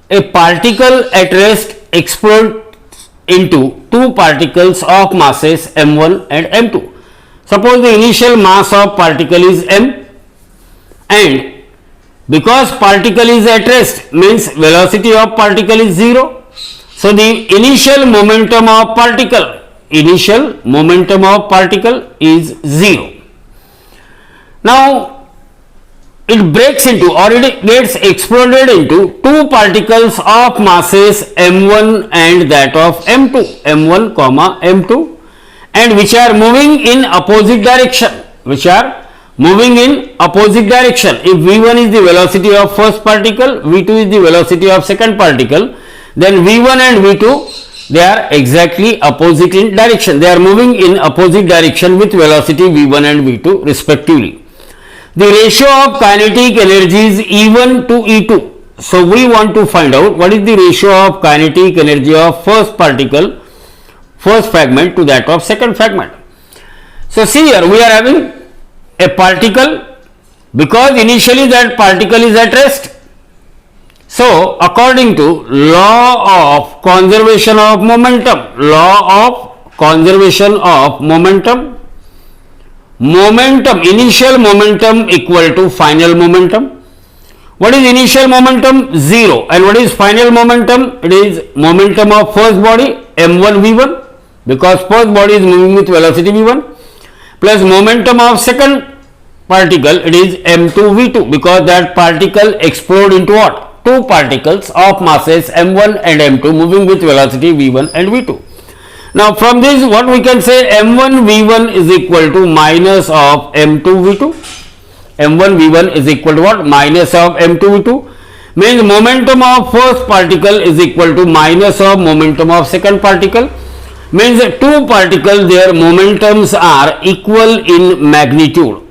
a particle at rest explodes into two particles of masses m1 and m2. Suppose the initial mass of particle is m, and because particle is at rest means velocity of particle is 0. So the initial momentum of particle is 0. Now it breaks into, or it gets exploded into two particles of masses m1 and that of m2, m1 comma m2, and which are moving in opposite direction, If v1 is the velocity of first particle, v2 is the velocity of second particle, then v1 and v2, they are exactly opposite in direction. They are moving in opposite direction with velocity v1 and v2 respectively. The ratio of kinetic energy is E1 to E2. So we want to find out what is the ratio of kinetic energy of first fragment to that of second fragment. So see here, we are having a particle, because initially that particle is at rest. So according to law of conservation of momentum, initial momentum equal to final momentum. What is initial momentum? 0. And what is final momentum? It is momentum of first body m1 v1, because first body is moving with velocity v1, plus momentum of second particle, it is m2 v2, because that particle explode into what? Two particles of masses m1 and m2 moving with velocity v1 and v2. Now from this what we can say, m1 v1 is equal to minus of m2 v2. m1 v1 is equal to what? Minus of m2 v2, means momentum of first particle is equal to minus of momentum of second particle, means two particles, their momentums are equal in magnitude.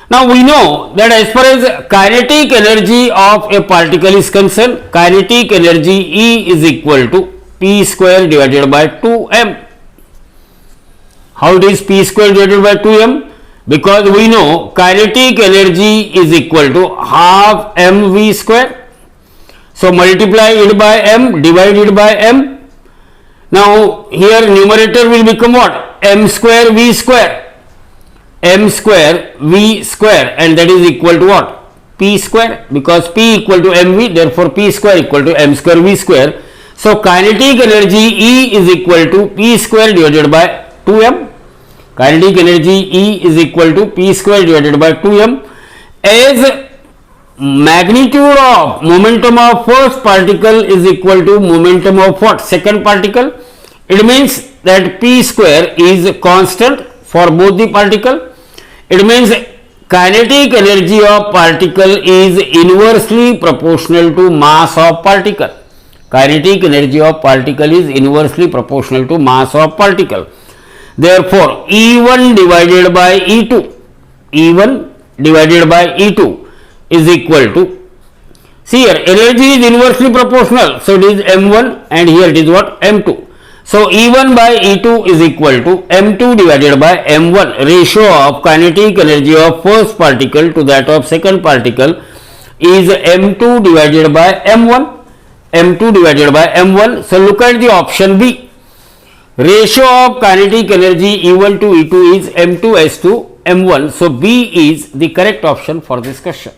Now we know that as far as kinetic energy of a particle is concerned, kinetic energy E is equal to P square divided by 2m. How it is P square divided by 2m? Because we know kinetic energy is equal to half mv square. So multiply it by m, divide it by m. Now here numerator will become what? M square v square. M square v square, and that is equal to what? P square, because P equal to mv, therefore P square equal to m square v square. So kinetic energy E is equal to P square divided by 2m. Kinetic energy E is equal to P square divided by 2m. As magnitude of momentum of first particle is equal to momentum of what? Second particle. It means that P square is constant for both the particle. It means kinetic energy of particle is inversely proportional to mass of particle. Kinetic energy of particle is inversely proportional to mass of particle. Therefore E1 divided by E2, is equal to, see here, energy is inversely proportional, so it is m1 and here it is what? m2. So E1 by E2 is equal to m2 divided by m1. Ratio of kinetic energy of first particle to that of second particle is m2 divided by m1. So look at the option B. Ratio of kinetic energy E1 to E2 is m2 as to m1. So B is the correct option for this question.